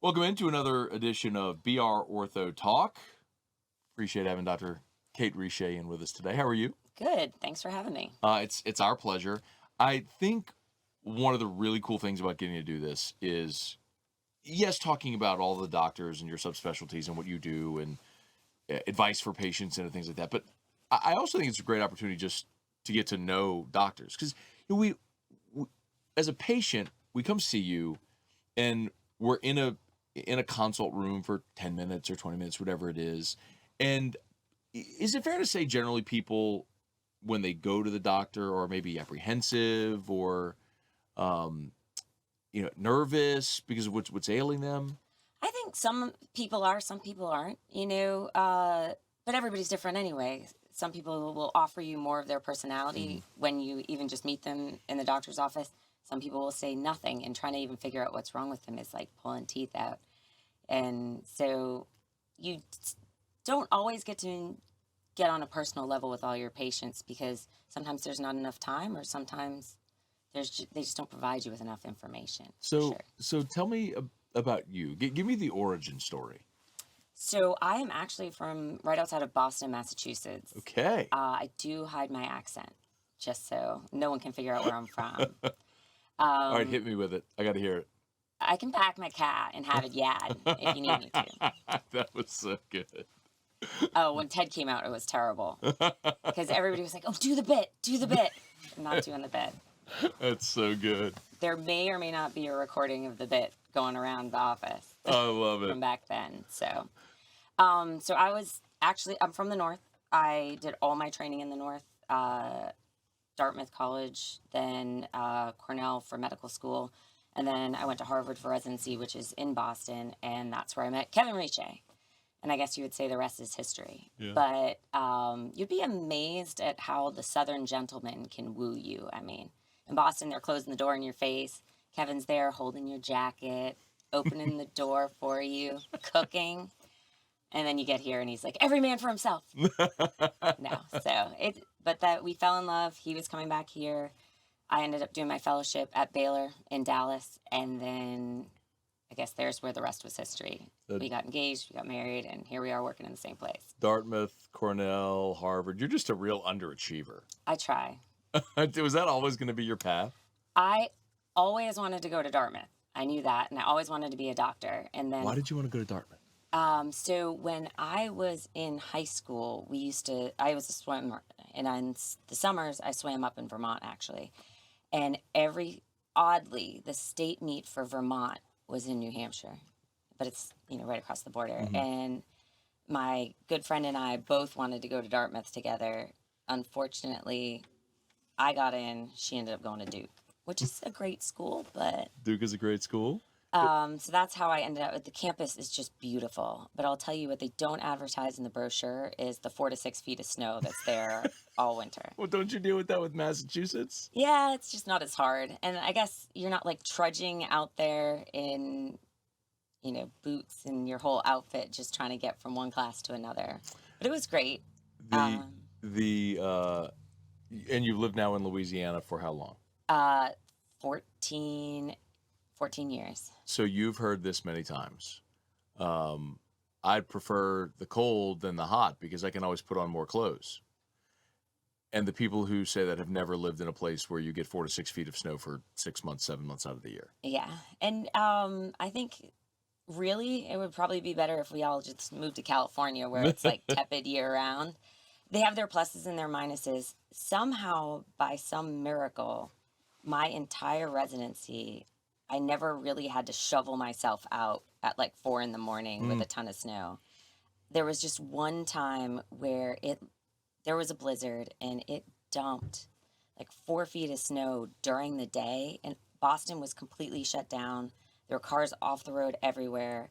Welcome into another edition of BR Ortho Talk. Appreciate having Dr. Cate Riche in with us today. How are you? Good. Thanks for having me. It's our pleasure. I think one of the really cool things about getting to do this is, yes, talking about all the doctors and your subspecialties and what you do and advice for patients and things like that. But I also think it's a great opportunity just to get to know doctors because we, as a patient, we come see you and we're in a consult room for 10 minutes or 20 minutes, whatever it is. And is it fair to say generally people, when they go to the doctor, are maybe apprehensive or, nervous because of what's ailing them? I think some people are, some people aren't, but everybody's different anyway. Some people will offer you more of their personality when you even just meet them in the doctor's office. Some people will say nothing, and trying to even figure out what's wrong with them is like pulling teeth out. And so you don't always get to get on a personal level with all your patients because sometimes there's not enough time, or sometimes they just don't provide you with enough information. For So, sure. so tell me about you. Give me the origin story. So I am actually from right outside of Boston, Massachusetts. Okay. I do hide my accent just so no one can figure out where I'm from. All right, hit me with it. I got to hear it. I can back my cat and have it yad if you need me to. That was so good. Oh, when Ted came out, it was terrible because everybody was like, "Oh, do the bit, do the bit." I'm not doing the bit. That's so good. There may or may not be a recording of the bit going around the office I love it. from back then. So I'm from the North. I did all my training in the North, Dartmouth College, then Cornell for medical school, and then I went to Harvard for residency, which is in Boston, and that's where I met Kevin Riche. And I guess you would say the rest is history. Yeah. But you'd be amazed at how the Southern gentleman can woo you. I mean, in Boston, they're closing the door in your face. Kevin's there holding your jacket, opening the door for you, cooking. And then you get here and he's like, every man for himself. No. But that we fell in love. He was coming back here. I ended up doing my fellowship at Baylor in Dallas. And then I guess there's where the rest was history. We got engaged, we got married, and here we are working in the same place. Dartmouth, Cornell, Harvard. You're just a real underachiever. I try. Was that always going to be your path? I always wanted to go to Dartmouth. I knew that, and I always wanted to be a doctor. And then Why did you want to go to Dartmouth? So when I was in high school, I was a swimmer, and on the summers, I swam up in Vermont, actually. And oddly, the state meet for Vermont was in New Hampshire, but it's, right across the border. Mm-hmm. And my good friend and I both wanted to go to Dartmouth together. Unfortunately, I got in, she ended up going to Duke, which is a great school, but Duke is a great school. so that's how I ended up. The campus is just beautiful, but I'll tell you what they don't advertise in the brochure is the 4 to 6 feet of snow that's there all winter. Well, don't you deal with that with Massachusetts? Yeah, it's just not as hard. And I guess you're not like trudging out there in, boots and your whole outfit just trying to get from one class to another. But it was great. And you've lived now in Louisiana for how long? 14 years. So you've heard this many times. I'd prefer the cold than the hot because I can always put on more clothes. And the people who say that have never lived in a place where you get 4 to 6 feet of snow for 6 months, 7 months out of the year. Yeah. And I think really it would probably be better if we all just moved to California where it's like tepid year round. They have their pluses and their minuses. Somehow, by some miracle, my entire residency, I never really had to shovel myself out at like 4 a.m. with a ton of snow. There was just one time where there was a blizzard and it dumped like 4 feet of snow during the day, and Boston was completely shut down. There were cars off the road everywhere.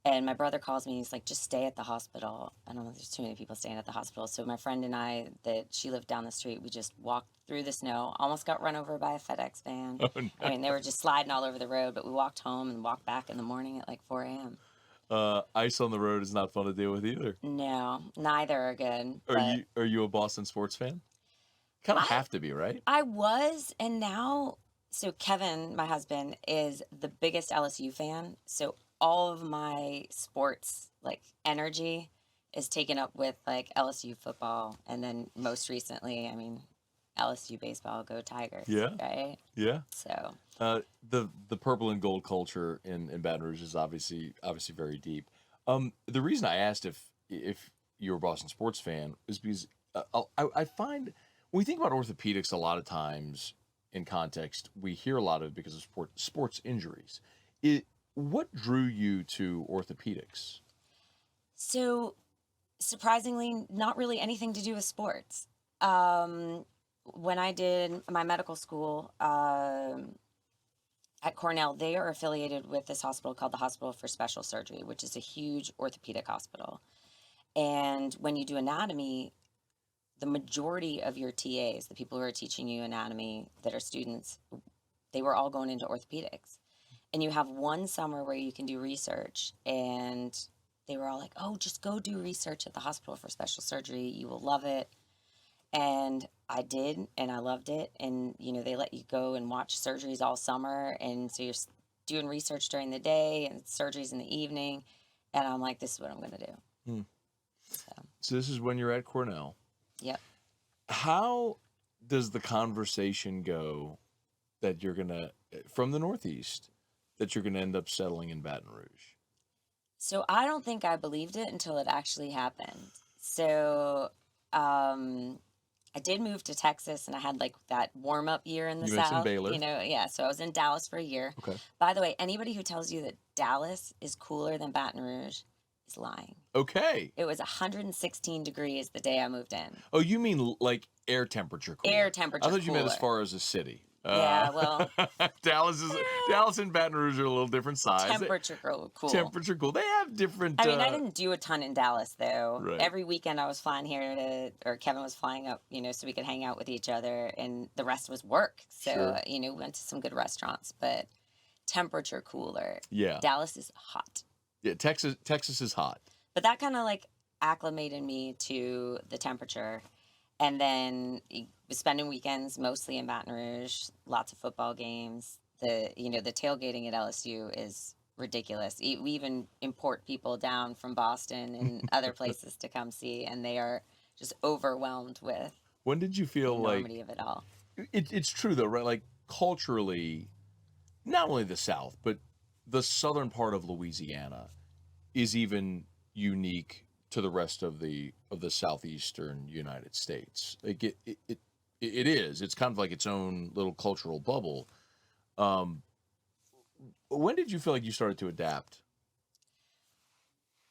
And my brother calls me, he's like, just stay at the hospital. I don't know, there's too many people staying at the hospital. So my friend and I, she lived down the street, we just walked through the snow, almost got run over by a FedEx van. Oh, no. I mean, they were just sliding all over the road, but we walked home and walked back in the morning at like 4 a.m. Ice on the road is not fun to deal with either. No, neither are good. Are you a Boston sports fan? Kind of have to be, right? I was, and now, so Kevin, my husband, is the biggest LSU fan. So all of my sports like energy is taken up with like LSU football, and then most recently, I mean, LSU baseball, go Tigers, Yeah. right? Yeah. So The purple and gold culture in Baton Rouge is obviously very deep. The reason I asked if you're a Boston sports fan is because I find when we think about orthopedics, a lot of times in context we hear a lot of it because of sports injuries. What drew you to orthopedics? so surprisingly, not really anything to do with sports. Um, when I did my medical school at Cornell, they are affiliated with this hospital called the Hospital for Special Surgery, which is a huge orthopedic hospital. And when you do anatomy, the majority of your TAs, the people who are teaching you anatomy that are students, they were all going into orthopedics. And you have one summer where you can do research, and they were all like, "Oh, just go do research at the Hospital for Special Surgery. You will love it." And I did, and I loved it. And they let you go and watch surgeries all summer, and so you're doing research during the day and surgeries in the evening. And I'm like, "This is what I'm going to do." Hmm. So, So this is when you're at Cornell. yep. How does the conversation go that you're gonna from the Northeast that you're gonna end up settling in Baton Rouge? So I don't think I believed it until it actually happened. So um, I did move to Texas, and I had like that warm up year in the You mentioned South, Baylor. Yeah, so I was in Dallas for a year. Okay. By the way, anybody who tells you that Dallas is cooler than Baton Rouge is lying. Okay. It was 116 degrees the day I moved in. Oh, you mean like air temperature cooler? Air I temperature thought you meant as cooler. far as a city. Yeah, well, Dallas and Baton Rouge are a little different size. temperature cool. Temperature cool. They have different. I mean, I didn't do a ton in Dallas though. Right. Every weekend I was flying here or Kevin was flying up, so we could hang out with each other, and the rest was work. So, Sure. we went to some good restaurants, but temperature cooler. Yeah. Dallas is hot. Yeah. Texas is hot. But that kind of like acclimated me to the temperature. And then spending weekends mostly in Baton Rouge, lots of football games. The tailgating at LSU is ridiculous. We even import people down from Boston and other places to come see, and they are just overwhelmed with When did you the feel like enormity of it all. it's true though, right? Like culturally, not only the South, but the southern part of Louisiana is even unique to the rest of the southeastern United States. Like it is. It's kind of like its own little cultural bubble. Um, when did you feel like you started to adapt?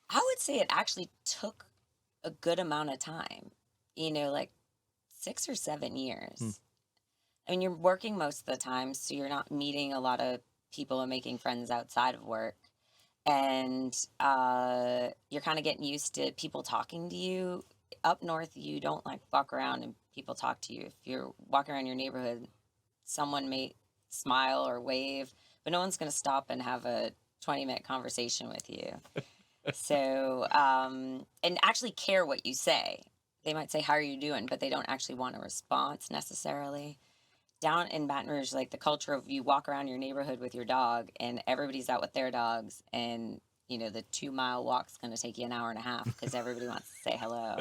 I would say it actually took a good amount of time, like 6 or 7 years. Hmm. I mean, you're working most of the time, so you're not meeting a lot of people and making friends outside of work. And you're kind of getting used to people talking to you. Up north, you don't like walk around and people talk to you. If you're walking around your neighborhood, someone may smile or wave, but no one's going to stop and have a 20-minute conversation with you. So, and actually care what you say. They might say, "How are you doing?" But they don't actually want a response necessarily. Down in Baton Rouge, like the culture of you walk around your neighborhood with your dog and everybody's out with their dogs, and the 2 mile walk's going to take you an hour and a half because everybody wants to say hello.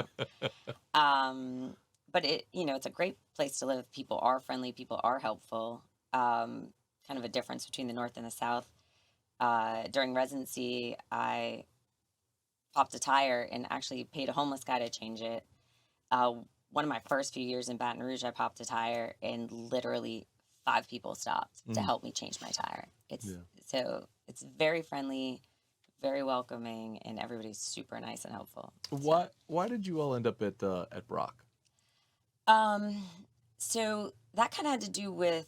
But it's a great place to live. People are friendly, people are helpful. Kind of a difference between the North and the South. During residency, I popped a tire and actually paid a homeless guy to change it. One of my first few years in Baton Rouge, I popped a tire and literally 5 people stopped to help me change my tire. So it's very friendly, very welcoming, and everybody's super nice and helpful. Why did you all end up at Brock? So that kind of had to do with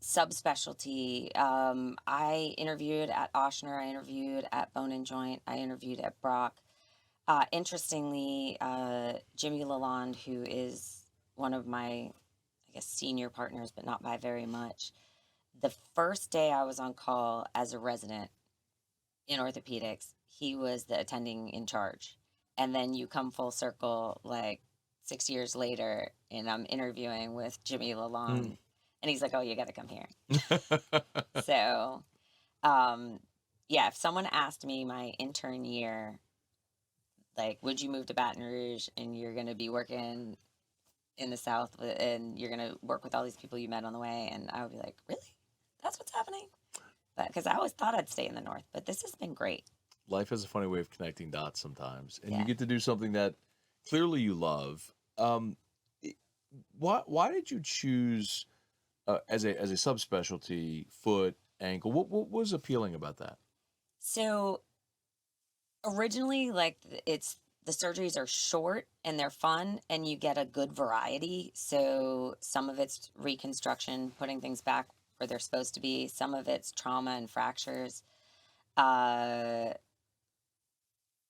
subspecialty. I interviewed at Ochsner, I interviewed at Bone and Joint, I interviewed at Brock. Interestingly, Jimmy Lalonde, who is one of my, I guess, senior partners, but not by very much, the first day I was on call as a resident in orthopedics, he was the attending in charge. And then you come full circle like 6 years later, and I'm interviewing with Jimmy Lalonde, and he's like, "Oh, you got to come here." So, yeah, if someone asked me my intern year, like, would you move to Baton Rouge and you're going to be working in the South and you're going to work with all these people you met on the way? And I would be like, really? That's what's happening? But because I always thought I'd stay in the North, but this has been great. Life has a funny way of connecting dots sometimes, and you Yeah. get to do something that clearly you love. I- why did you choose as a subspecialty foot ankle? What was appealing about that? So originally, like, it's the surgeries are short and they're fun and you get a good variety. So some of it's reconstruction, putting things back where they're supposed to be. Some of it's trauma and fractures. Uh,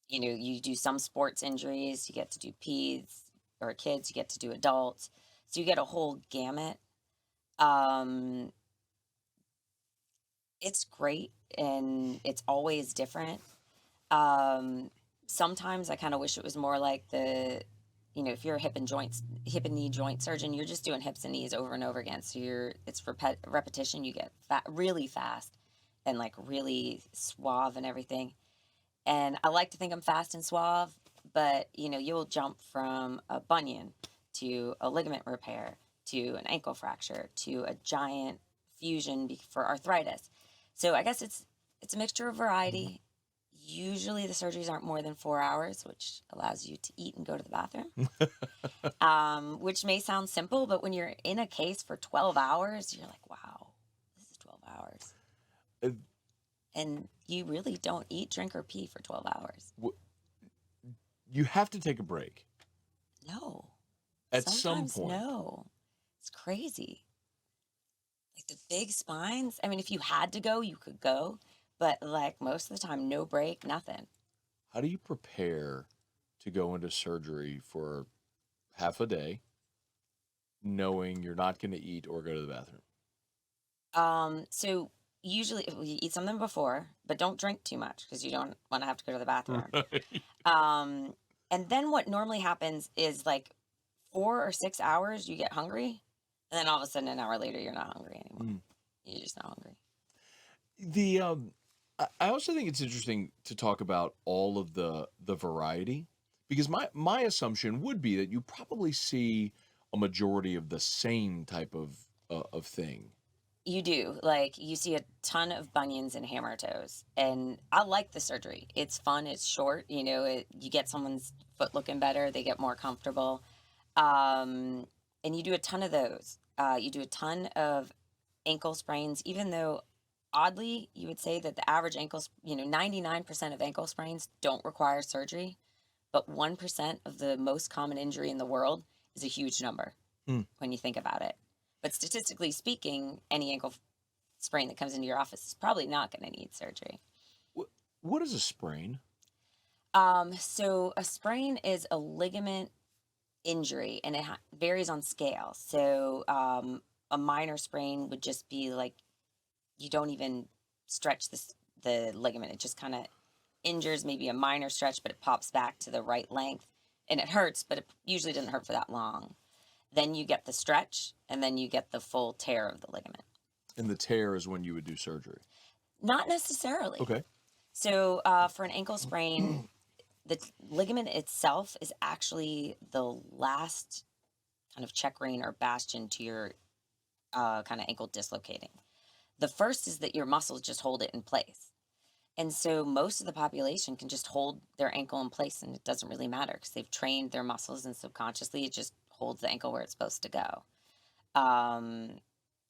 you do some sports injuries, you get to do peds or kids, you get to do adults. So you get a whole gamut. Um, it's great and it's always different. Um, Sometimes I kind of wish it was more like if you're a hip and knee joint surgeon, you're just doing hips and knees over and over again. So it's repetition. You get really fast and like really suave and everything. And I like to think I'm fast and suave, but you'll jump from a bunion to a ligament repair to an ankle fracture to a giant fusion for arthritis. So I guess it's a mixture of variety. Usually the surgeries aren't more than 4 hours, which allows you to eat and go to the bathroom. Which may sound simple, but when you're in a case for 12 hours, you're like, wow, this is 12 hours. Uh, And you really don't eat, drink, or pee for 12 hours. you have to take a break No. at some Sometimes point. no. It's crazy. Like the big spines, I mean, if you had to go, you could go. But like most of the time, no break, nothing. How do you prepare to go into surgery for half a day, knowing you're not going to eat or go to the bathroom? So usually you eat something before, but don't drink too much because you don't want to have to go to the bathroom. Right. Um, and then what normally happens is like 4 or 6 hours, you get hungry, and then all of a sudden, an hour later, you're not hungry anymore. Mm. You're just not hungry. The I also think it's interesting to talk about all of the variety, because my assumption would be that you probably see a majority of the same type of thing. You do. Like, you see a ton of bunions and hammer toes. And I like the surgery. It's fun, it's short, you get someone's foot looking better, they get more comfortable. Um, and you do a ton of those. You do a ton of ankle sprains, even though oddly, you would say that the average 99% of ankle sprains don't require surgery, but 1% of the most common injury in the world is a huge number Hmm. when you think about it. But statistically speaking, any ankle sprain that comes into your office is probably not going to need surgery. What what is a sprain? So a sprain is a ligament injury, and it varies on scale. So a minor sprain would just be like you don't even stretch the ligament; it just kind of injures maybe a minor stretch, but it pops back to the right length, and it hurts, but it usually doesn't hurt for that long. Then you get the stretch, and then you get the full tear of the ligament. And the tear is when you would do surgery. Not necessarily. Okay. So for an ankle sprain, the ligament itself is actually the last kind of check rein or bastion to your kind of ankle dislocating. The first is that your muscles just hold it in place. And so most of the population can just hold their ankle in place and it doesn't really matter because they've trained their muscles and subconsciously it just holds the ankle where it's supposed to go. Um,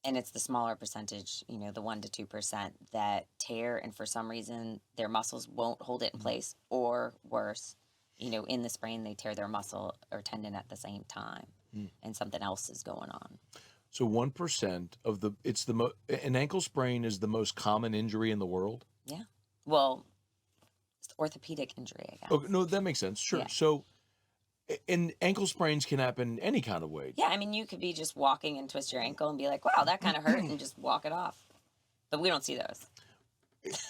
and it's the smaller percentage, the 1 to 2% that tear and for some reason their muscles won't hold it in place or worse, in the sprain they tear their muscle or tendon at the same time Mm. and something else is going on. So 1% of an ankle sprain is the most common injury in the world. Yeah. Well, it's orthopedic injury, I guess. Okay, no, that makes sense. Sure. Yeah. So, and ankle sprains can happen any kind of way. Yeah, I mean, you could be just walking and twist your ankle and be like, wow, that kind of hurt, and just walk it off. But we don't see those.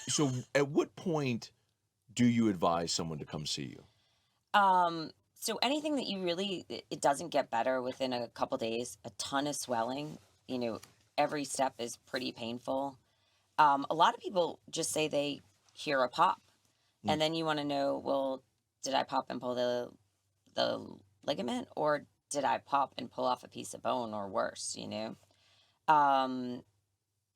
So, at what point do you advise someone to come see you? So anything that you really, it doesn't get better within a couple days, a ton of swelling, every step is pretty painful. A lot of people just say they hear a pop. And then you want to know, well, did I pop and pull the ligament, or did I pop and pull off a piece of bone, or worse, you know? Um,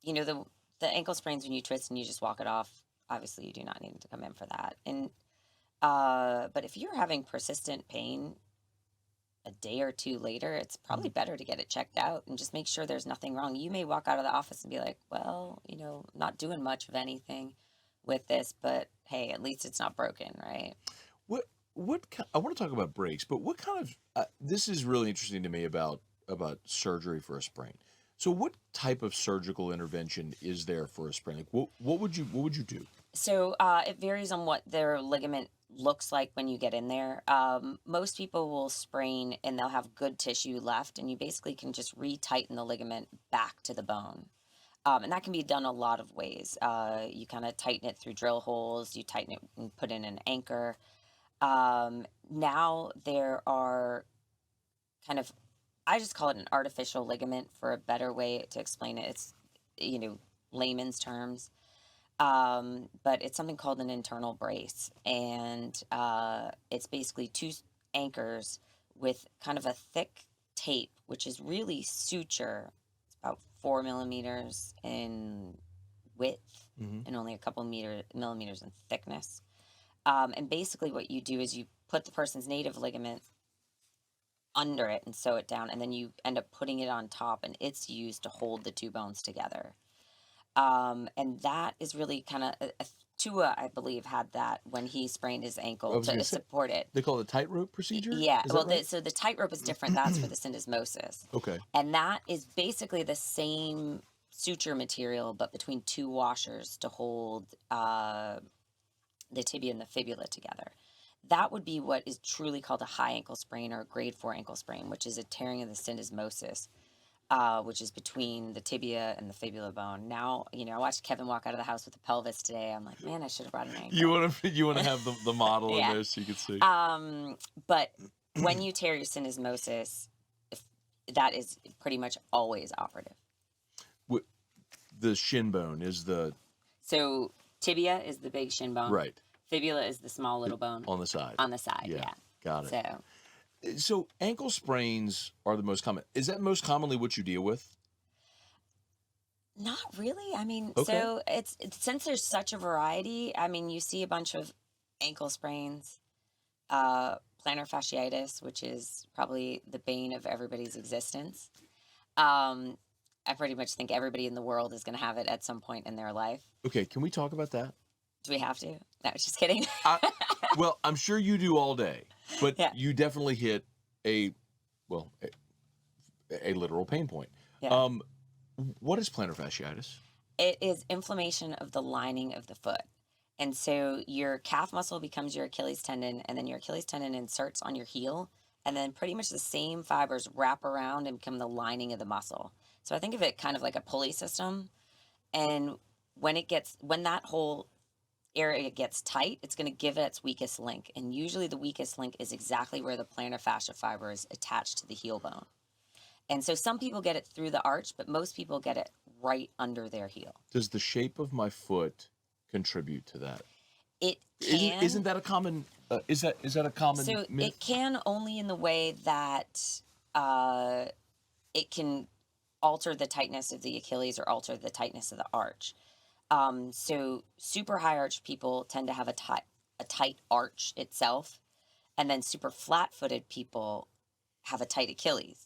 the ankle sprains when you twist and you just walk it off, obviously you do not need to come in for that. And but if you're having persistent pain a day or two later, it's probably better to get it checked out and just make sure there's nothing wrong. You may walk out of the office and be like, well, not doing much of anything with this, but hey, at least it's not broken, right? I want to talk about breaks, but what kind of this is really interesting to me about surgery for a sprain. So what type of surgical intervention is there for a sprain? Like what would you do? So it varies on what their ligament looks like when you get in there. Most people will sprain and they'll have good tissue left, and you basically can just retighten the ligament back to the bone. And that can be done a lot of ways. You kind of tighten it through drill holes, you tighten it and put in an anchor. Now there are kind of, I just call it an artificial ligament for a better way to explain it. It's, layman's terms. But it's something called an internal brace. And it's basically two anchors with kind of a thick tape, which is really suture. It's about 4 millimeters in width and only a couple millimeters in thickness. And basically what you do is you put the person's native ligament under it and sew it down, and then you end up putting it on top, and it's used to hold the two bones together. And that is really kind of, Tua, I believe, had that when he sprained his ankle to support it. They call it a tightrope procedure? Yeah. Is Well, that right? so the tightrope is different. That's for the syndesmosis. Okay. And that is basically the same suture material, but between two washers to hold the tibia and the fibula together. That would be what is truly called a high ankle sprain or a grade 4 ankle sprain, which is a tearing of the syndesmosis, which is between the tibia and the fibula bone. Now, I watched Kevin walk out of the house with a pelvis today. I'm like, man, I should have brought an ankle. You want to have the model Yeah. in there so you can see. But when you tear your syndesmosis, that is pretty much always operative. The shin bone is the... So tibia is the big shin bone. Right. Fibula is the small little bone. On the side. On the side, yeah. Got it. So So ankle sprains are the most common. Is that most commonly what you deal with? not really. I mean, Okay. so it's since there's such a variety. I mean, you see a bunch of ankle sprains, plantar fasciitis, which is probably the bane of everybody's existence. I pretty much think everybody in the world is going to have it at some point in their life. Okay, can we talk about that? Do we have to? No, just kidding. Well, I'm sure you do all day, but Yeah. you definitely hit a literal pain point. Yeah. What is plantar fasciitis? It is inflammation of the lining of the foot. And so your calf muscle becomes your Achilles tendon, and then your Achilles tendon inserts on your heel, and then pretty much the same fibers wrap around and become the lining of the muscle. So I think of it kind of like a pulley system. And when that whole area gets tight, it's going to give it its weakest link. And usually the weakest link is exactly where the plantar fascia fiber is attached to the heel bone. And so some people get it through the arch, but most people get it right under their heel. Does the shape of my foot contribute to that? It can. Isn't that a common? Is that a common So myth? it can only in the way that it can alter the tightness of the Achilles or alter the tightness of the arch. So super high arch people tend to have a tight arch itself, and then super flat-footed people have a tight Achilles.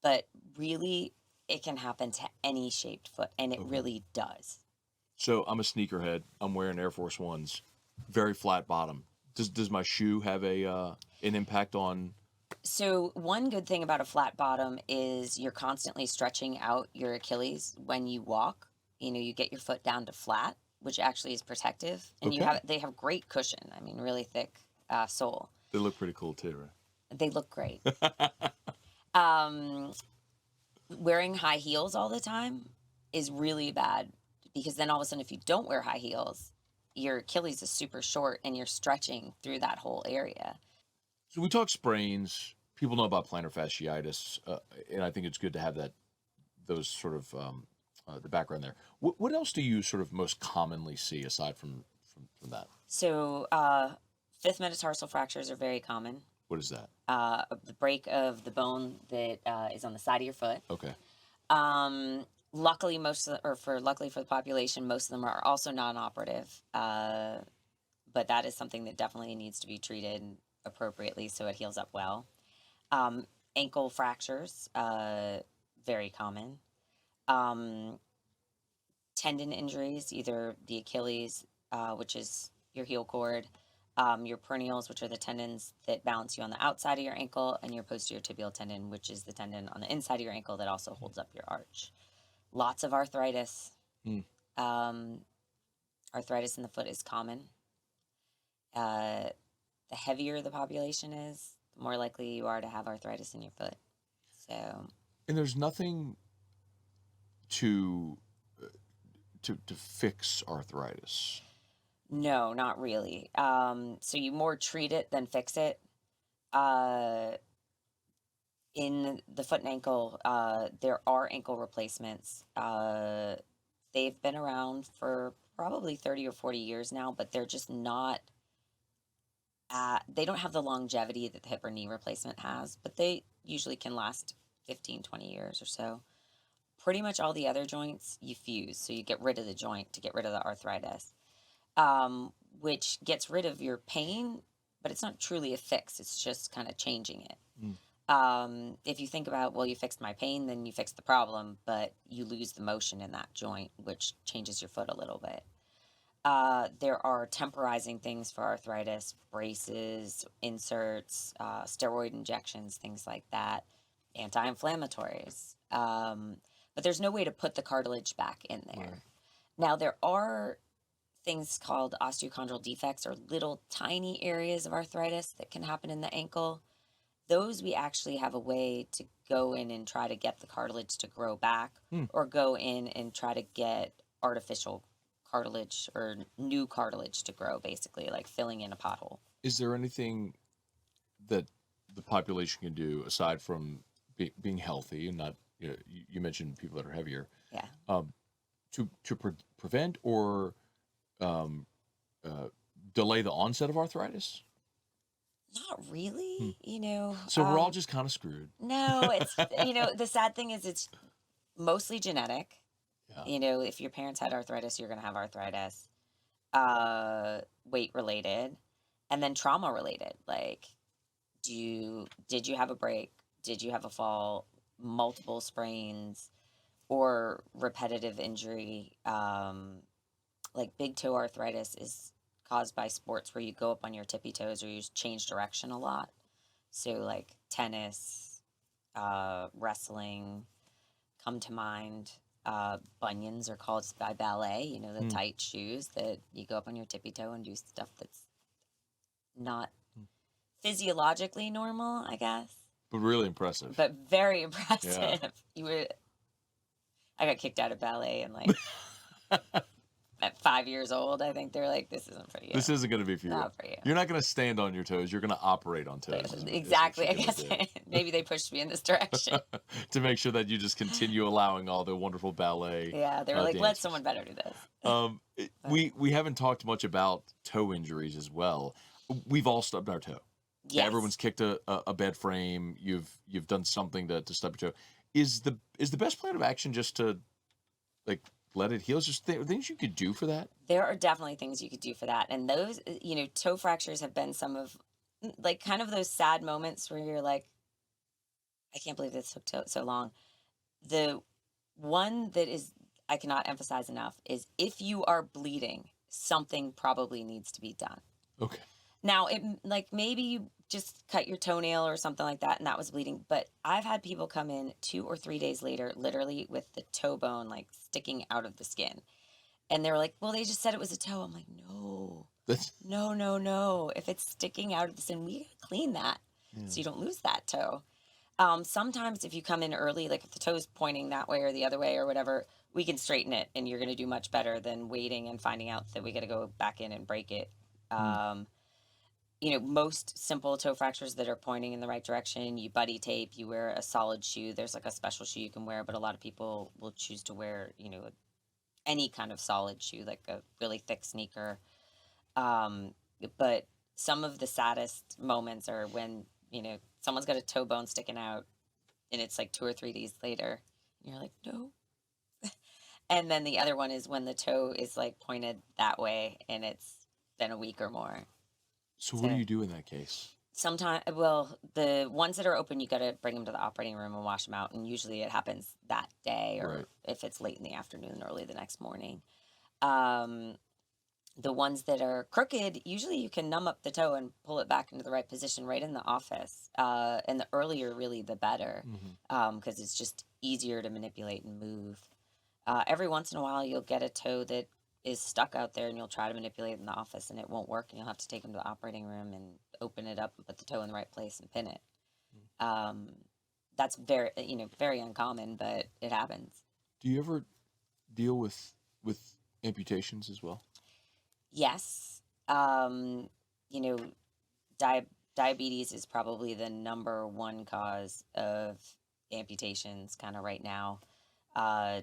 But really, it can happen to any shaped foot, and it really does. So I'm a sneakerhead. I'm wearing Air Force Ones, very flat bottom. Does my shoe have an impact on? So one good thing about a flat bottom is you're constantly stretching out your Achilles when you walk. You get your foot down to flat, which actually is protective, and they have great cushion. I mean, really thick sole. They look pretty cool too, right? They look great. Wearing high heels all the time is really bad, because then all of a sudden, if you don't wear high heels, your Achilles is super short and you're stretching through that whole area. So we talk sprains. People know about plantar fasciitis, and I think it's good to have those sort of the background there. What else do you sort of most commonly see aside from from that? So, fifth metatarsal fractures are very common. What is that? The break of the bone that is on the side of your foot. Okay. Luckily, luckily for the population, most of them are also non-operative. But that is something that definitely needs to be treated appropriately so it heals up well. Ankle fractures, very common. Tendon injuries, either the Achilles, which is your heel cord, your peroneals, which are the tendons that balance you on the outside of your ankle, and your posterior tibial tendon, which is the tendon on the inside of your ankle that also holds up your arch. Lots of arthritis. Mm. Arthritis in the foot is common. The heavier the population is, the more likely you are to have arthritis in your foot. So, And there's nothing to fix arthritis. no, not really. So you more treat it than fix it. In the foot and ankle, there are ankle replacements. They've been around for probably 30 or 40 years now, but they're just not they don't have the longevity that the hip or knee replacement has, but they usually can last 15, 20 years or so. Pretty much all the other joints you fuse, so you get rid of the joint to get rid of the arthritis, which gets rid of your pain, but it's not truly a fix. It's just kind of changing it. If you think about, well, you fixed my pain, then you fixed the problem, but you lose the motion in that joint, which changes your foot a little bit. There are temporizing things for arthritis, braces, inserts, steroid injections, things like that, anti-inflammatories. But there's no way to put the cartilage back in there. Right. Now, there are things called osteochondral defects, or little tiny areas of arthritis that can happen in the ankle. Those we actually have a way to go in and try to get the cartilage to grow back, or go in and try to get artificial cartilage or new cartilage to grow, basically, like filling in a pothole. Is there anything that the population can do aside from being healthy and not, you mentioned people that are heavier, Yeah. to prevent or delay the onset of arthritis? Not really, So we're all just kind of screwed. No, it's, the sad thing is it's mostly genetic. Yeah. If your parents had arthritis, you're going to have arthritis. Weight related, and then trauma related. Like, did you have a break? Did you have a fall? Multiple sprains or repetitive injury? Like big toe arthritis is caused by sports where you go up on your tippy toes or you change direction a lot. So like tennis, wrestling come to mind. Bunions are caused by ballet, the tight shoes that you go up on your tippy toe and do stuff that's not physiologically normal, I guess. But really impressive. But very impressive. Yeah. I got kicked out of ballet and at 5 years old, I think they're like, this isn't for you. This isn't going to be for you. Not for you. You're not going to stand on your toes. You're going to operate on toes. Exactly. I guess maybe they pushed me in this direction. To make sure that you just continue allowing all the wonderful ballet. Yeah, they were like, let someone better do this. We haven't talked much about toe injuries as well. We've all stubbed our toe. Yes. Everyone's kicked a bed frame. You've done something to stub your toe. Is the best plan of action just to let it heal? Just things you could do for that? There are definitely things you could do for that. And those, toe fractures have been some of, kind of those sad moments where you're like, I can't believe this took so long. The one that is, I cannot emphasize enough, is if you are bleeding, something probably needs to be done. Okay. Now, maybe you just cut your toenail or something like that and that was bleeding. But I've had people come in 2 or 3 days later, literally with the toe bone sticking out of the skin. And they were like, well, they just said it was a toe. I'm like, no. No. If it's sticking out of the skin, we gotta clean that so you don't lose that toe. Sometimes if you come in early, if the toe's pointing that way or the other way or whatever, we can straighten it and you're going to do much better than waiting and finding out that we got to go back in and break it. Most simple toe fractures that are pointing in the right direction, you buddy tape, you wear a solid shoe. There's a special shoe you can wear, but a lot of people will choose to wear, any kind of solid shoe, like a really thick sneaker. Um, but some of the saddest moments are when, someone's got a toe bone sticking out and it's like 2 or 3 days later. And you're like, no. And then the other one is when the toe is like pointed that way and it's been a week or more. So what do So you do in that case? sometimes, well, the ones that are open, you got to bring them to the operating room and wash them out. And usually it happens that day, Right. or if it's late in the afternoon, early the next morning. Um, the ones that are crooked, usually you can numb up the toe and pull it back into the right position right in the office. And the earlier, really, the better, Hmm. because it's just easier to manipulate and move. Every once in a while, you'll get a toe that is stuck out there, and you'll try to manipulate it in the office, and it won't work, and you'll have to take them to the operating room and open it up and put the toe in the right place and pin it. Um, that's very, very uncommon, but it happens. Do you ever deal with amputations as well? Yes. Um, you know, di- Diabetes is probably the number one cause of amputations kind of right now. Uh,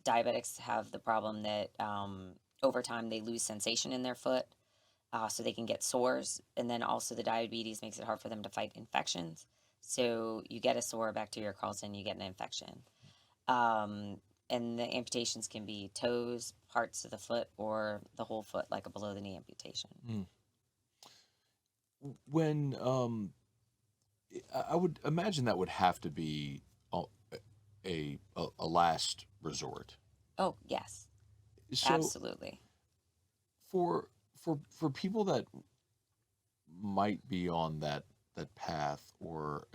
Diabetics have the problem that over time they lose sensation in their foot, so they can get sores. And then also the diabetes makes it hard for them to fight infections. So you get a sore, bacteria crawls in, you get an infection. Um, and the amputations can be toes, parts of the foot, or the whole foot, like a below the knee amputation. Mm. When I would imagine that would have to be a, a last resort. Oh, yes, So absolutely. for people that might be on that path, or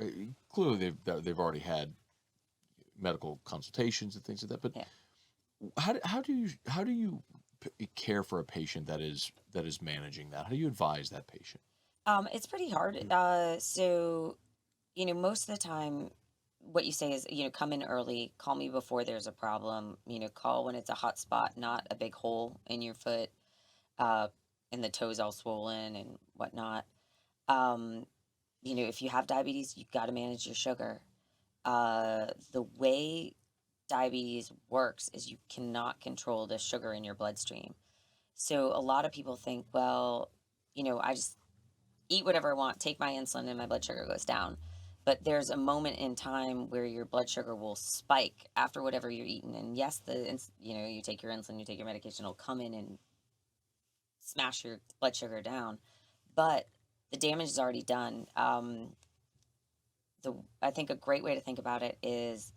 clearly they've already had medical consultations and things like that. But Yeah. how do you care for a patient that is managing that? How do you advise that patient? It's pretty hard. So, most of the time, what you say is, come in early, call me before there's a problem, call when it's a hot spot, not a big hole in your foot, uh, and the toes all swollen and whatnot. Um, if you have diabetes, you've got to manage your sugar. The way diabetes works is you cannot control the sugar in your bloodstream. So a lot of people think, well, I just eat whatever I want, take my insulin, and my blood sugar goes down. But there's a moment in time where your blood sugar will spike after whatever you're eating. And yes, you take your insulin, you take your medication, it'll come in and smash your blood sugar down. But the damage is already done. I think a great way to think about it is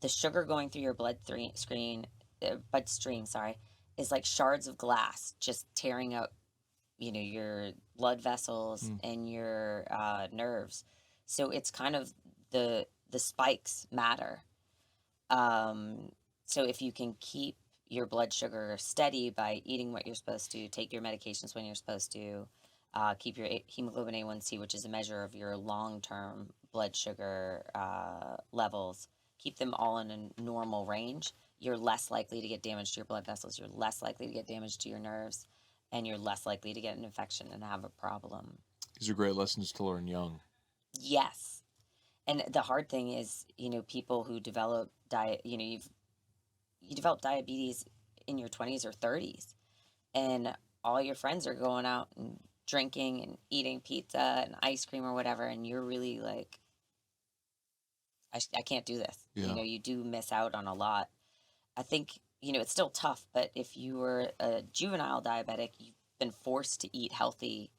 the sugar going through your bloodstream, sorry, is like shards of glass just tearing up, your blood vessels Mm. and your nerves. So it's kind of the spikes matter. Um, so if you can keep your blood sugar steady by eating what you're supposed to, take your medications when you're supposed to, keep your hemoglobin A1C, which is a measure of your long-term blood sugar levels, keep them all in a normal range, you're less likely to get damage to your blood vessels, you're less likely to get damage to your nerves, and you're less likely to get an infection and have a problem. These are great lessons to learn young. Yes. And the hard thing is, people who develop diet, you develop diabetes in your 20s or 30s, and all your friends are going out and drinking and eating pizza and ice cream or whatever, and you're really like, I can't do this. Yeah. You do miss out on a lot. I think, it's still tough, but if you were a juvenile diabetic, you've been forced to eat healthy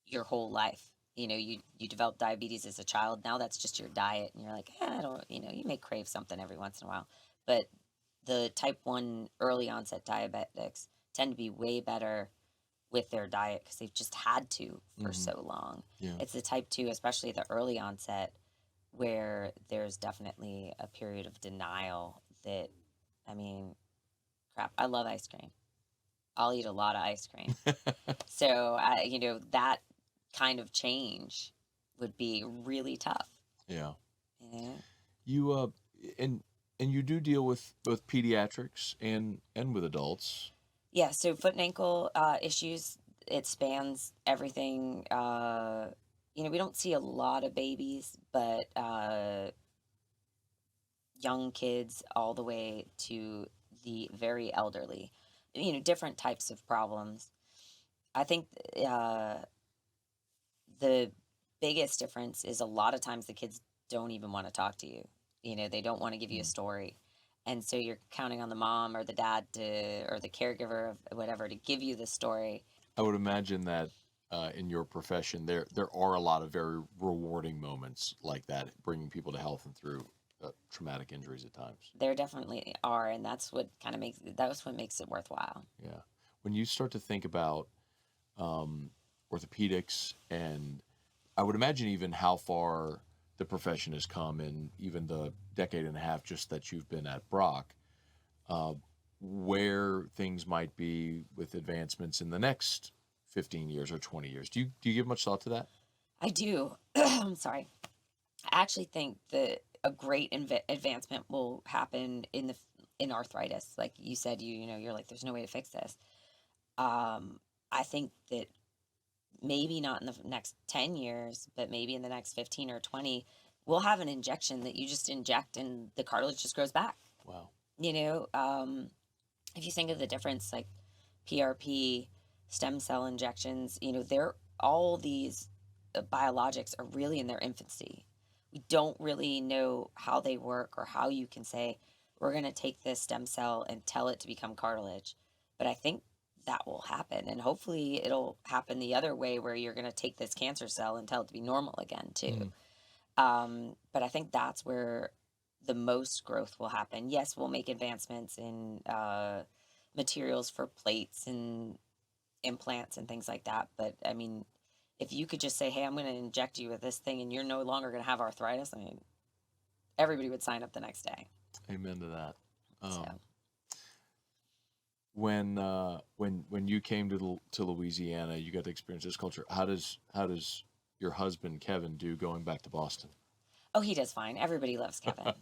your whole life. You develop diabetes as a child. Now that's just your diet, and you're like, I don't. You may crave something every once in a while, but the type 1 early onset diabetics tend to be way better with their diet because they've just had to for Hmm. so long. Yeah. It's the type 2, especially the early onset, where there's definitely a period of denial that, I mean, crap, I love ice cream. I'll eat a lot of ice cream. So, that kind of change would be really tough. Yeah. Yeah. You and you do deal with both pediatrics and with adults. Yeah. So, foot and ankle issues, it spans everything. We don't see a lot of babies, but young kids all the way to the very elderly, different types of problems. I think uh, the biggest difference is a lot of times the kids don't even want to talk to you. You know, they don't want to give you a Mm. story. And so you're counting on the mom or the dad to, or the caregiver of whatever to give you the story. I would imagine that in your profession, there are a lot of very rewarding moments like that, bringing people to health and through traumatic injuries at times. There definitely are. And that's what makes it worthwhile. Yeah. When you start to think about um, orthopedics, and I would imagine even how far the profession has come in even the decade and a half just that you've been at Brock, uh, where things might be with advancements in the next 15 years or 20 years. Do you give much thought to that? I do. I'm sorry. I actually think that a great advancement will happen in arthritis. Like you said, you're like, there's no way to fix this. I think that maybe not in the next 10 years, but maybe in the next 15 or 20, we'll have an injection that you just inject and the cartilage just grows back. Wow. You know, if you think of the difference, like PRP, stem cell injections, they're all these biologics are really in their infancy. We don't really know how they work or how you can say, we're going to take this stem cell and tell it to become cartilage. But I think that will happen. And hopefully it'll happen the other way where you're going to take this cancer cell and tell it to be normal again, too. Mm. But I think that's where the most growth will happen. Yes, we'll make advancements in materials for plates and implants and things like that. But I mean, if you could just say, "Hey, I'm going to inject you with this thing, and you're no longer going to have arthritis," I mean, everybody would sign up the next day. Amen to that. So, When you came to Louisiana, you got to experience this culture. How does your husband Kevin do going back to Boston? oh, he does fine. Everybody loves Kevin.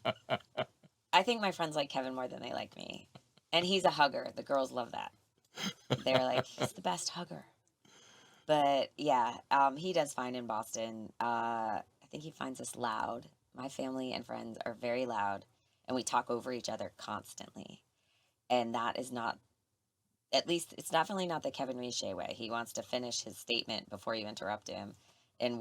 I think my friends like Kevin more than they like me, and he's a hugger. The girls love that. They're like, he's the best hugger. But yeah, he does fine in Boston. I think he finds us loud. My family and friends are very loud, and we talk over each other constantly. And that is not, at least, it's definitely not the Kevin Riche way. He wants to finish his statement before you interrupt him. And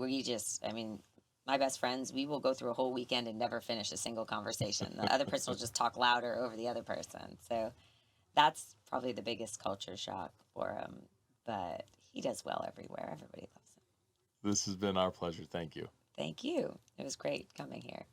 I mean, my best friends, we will go through a whole weekend and never finish a single conversation. The other person will just talk louder over the other person. So that's probably the biggest culture shock for him. But he does well everywhere. Everybody loves him. This has been our pleasure. Thank you. Thank you. It was great coming here.